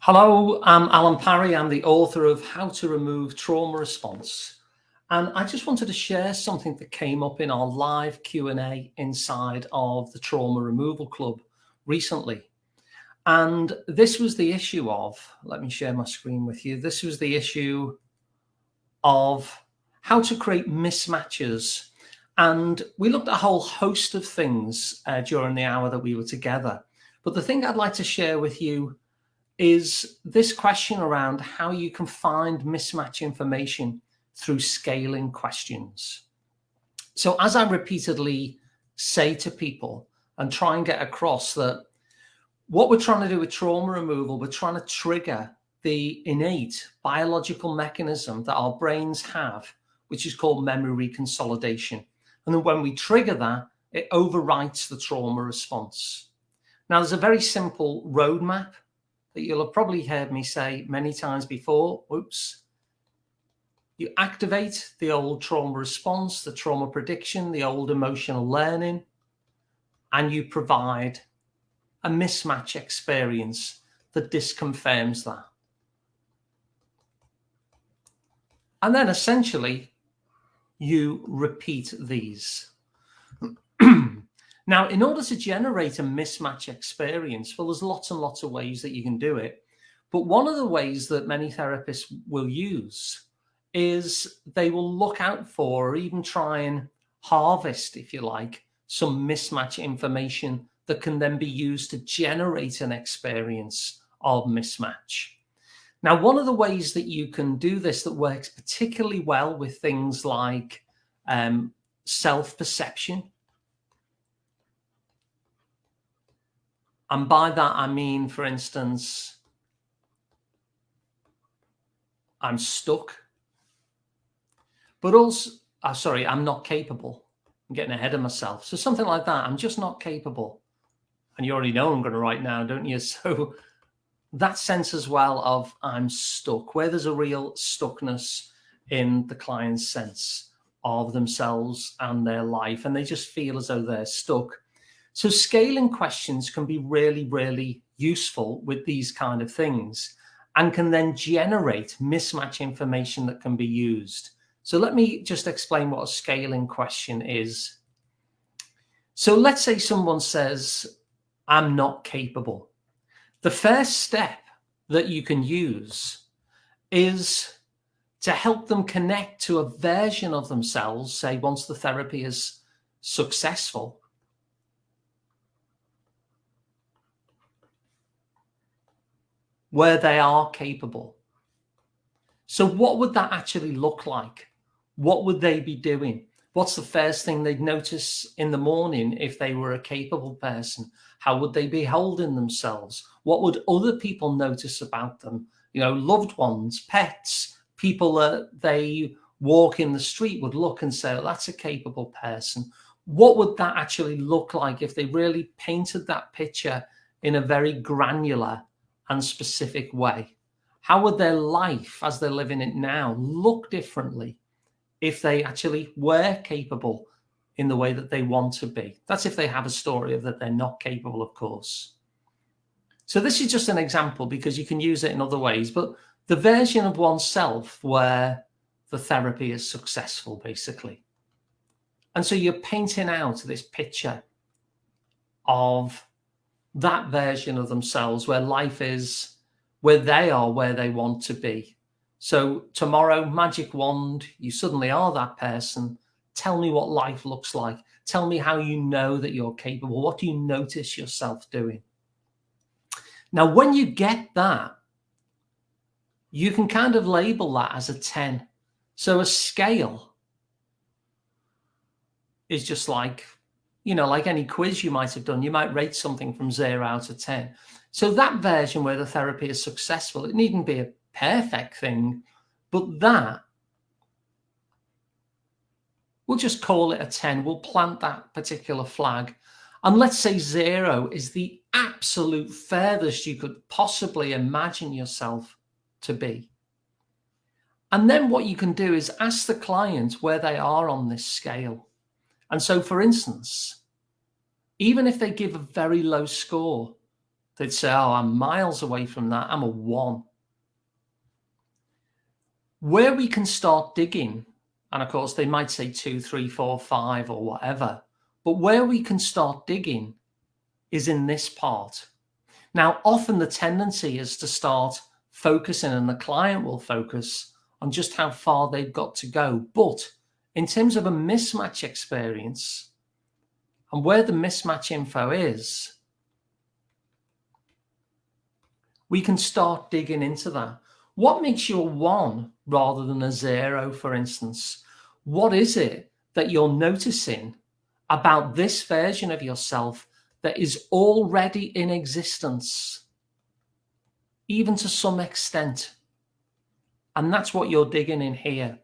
Hello, I'm Alan Parry. I'm the author of How to Remove Trauma Response. And I just wanted to share something that came up in our live Q&A inside of the Trauma Removal Club recently. And this was the issue of, let me share my screen with you. This was the issue of how to create mismatches. And we looked at a whole host of things during the hour that we were together. But the thing I'd like to share with you is this question around how you can find mismatch information through scaling questions. So as I repeatedly say to people and try and get across that what we're trying to do with trauma removal, we're trying to trigger the innate biological mechanism that our brains have, which is called memory reconsolidation. And then when we trigger that, it overwrites the trauma response. Now, there's a very simple roadmap that you'll have probably heard me say many times before. Oops. You activate the old trauma response, the trauma prediction, the old emotional learning, and you provide a mismatch experience that disconfirms that. And then essentially, you repeat these. Now, in order to generate a mismatch experience, well, there's lots and lots of ways that you can do it. But one of the ways that many therapists will use is they will look out for or even try and harvest, if you like, some mismatch information that can then be used to generate an experience of mismatch. Now, one of the ways that you can do this that works particularly well with things like self-perception, and by that, I mean, for instance, I'm stuck, but also, I'm not capable. I'm getting ahead of myself. So something like that, I'm just not capable. And you already know I'm going to write now, don't you? So that sense as well of I'm stuck, where there's a real stuckness in the client's sense of themselves and their life, and they just feel as though they're stuck. So scaling questions can be really, really useful with these kind of things and can then generate mismatch information that can be used. So let me just explain what a scaling question is. So let's say someone says, I'm not capable. The first step that you can use is to help them connect to a version of themselves, say once the therapy is successful, where they are capable. So what would that actually look like? What would they be doing? What's the first thing they'd notice in the morning if they were a capable person? How would they be holding themselves? What would other people notice about them? You know, loved ones, pets, people that they walk in the street would look and say, oh, that's a capable person. What would that actually look like if they really painted that picture in a very granular and specific way? How would their life as they're living it now look differently if they actually were capable in the way that they want to be? That's if they have a story of that they're not capable, of course. So this is just an example because you can use it in other ways, but the version of oneself where the therapy is successful, basically. And so you're painting out this picture of that version of themselves where life is, where they are, where they want to be. So tomorrow, magic wand, you suddenly are that person. Tell me what life looks like. Tell me how you know that you're capable. What do you notice yourself doing? Now, when you get that, you can kind of label that as a 10. So a scale is just like, you know, like any quiz you might have done, you might rate something from 0 out of 10. So that version where the therapy is successful, it needn't be a perfect thing, but that, we'll just call it a 10. We'll plant that particular flag. And let's say 0 is the absolute furthest you could possibly imagine yourself to be. And then what you can do is ask the client where they are on this scale. And so, for instance, even if they give a very low score, They'd say, oh, I'm miles away from that. I'm a 1. Where we can start digging, and of course they might say 2, 3, 4, 5 or whatever, but where we can start digging is in this part. Now, often the tendency is to start focusing, and the client will focus on just how far they've got to go. But in terms of a mismatch experience and where the mismatch info is, we can start digging into that. What makes you a 1 rather than a 0, for instance? What is it that you're noticing about this version of yourself that is already in existence, even to some extent? And that's what you're digging in here.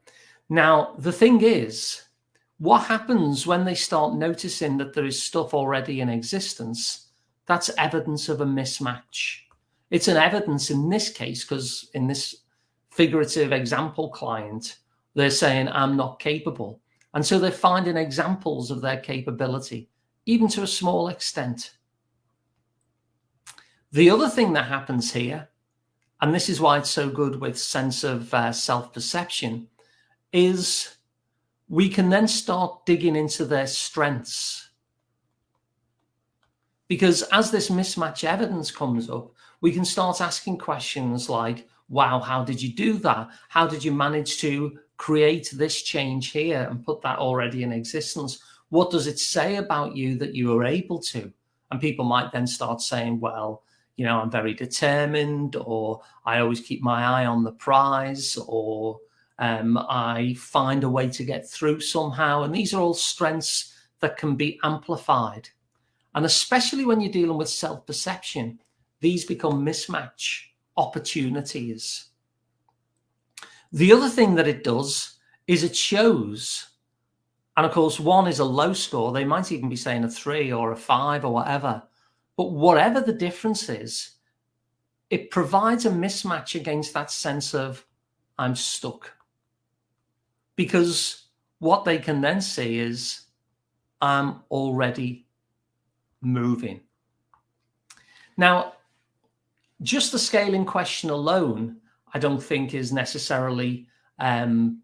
Now, the thing is, what happens when they start noticing that there is stuff already in existence? That's evidence of a mismatch. It's an evidence in this case, because in this figurative example client, they're saying, I'm not capable. And so they're finding examples of their capability, even to a small extent. The other thing that happens here, and this is why it's so good with sense of self-perception, is we can then start digging into their strengths. Because as this mismatch evidence comes up, we can start asking questions like, wow, how did you do that? How did you manage to create this change here and put that already in existence? What does it say about you that you were able to? And people might then start saying, well, you know, I'm very determined, or I always keep my eye on the prize, or I find a way to get through somehow. And these are all strengths that can be amplified. And especially when you're dealing with self-perception, these become mismatch opportunities. The other thing that it does is it shows, and of course, 1 is a low score. They might even be saying a 3 or a 5 or whatever. But whatever the difference is, it provides a mismatch against that sense of I'm stuck. Because what they can then see is I'm already moving. Now, just the scaling question alone, I don't think is necessarily memory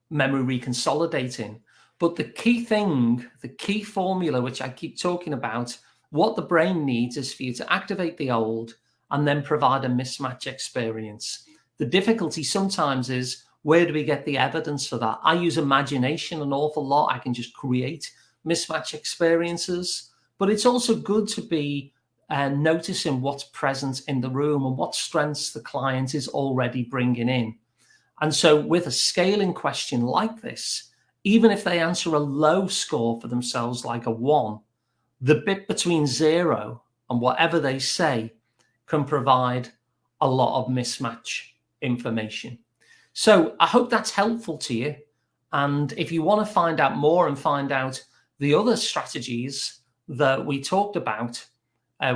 reconsolidating. But the key thing, the key formula, which I keep talking about, what the brain needs is for you to activate the old and then provide a mismatch experience. The difficulty sometimes is, where do we get the evidence for that? I use imagination an awful lot. I can just create mismatch experiences, but it's also good to be noticing what's present in the room and what strengths the client is already bringing in. And so with a scaling question like this, even if they answer a low score for themselves, like a 1, the bit between 0 and whatever they say can provide a lot of mismatch information. So I hope that's helpful to you. And if you want to find out more and find out the other strategies that we talked about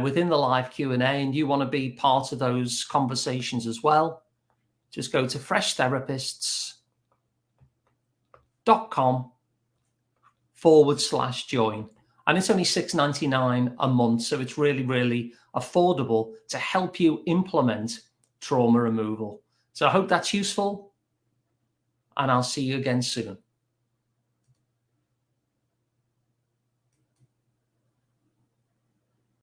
within the live Q&A, and you want to be part of those conversations as well, just go to freshtherapists.com/join. And it's only $6.99 a month. So it's really, really affordable to help you implement trauma removal. So I hope that's useful, and I'll see you again soon.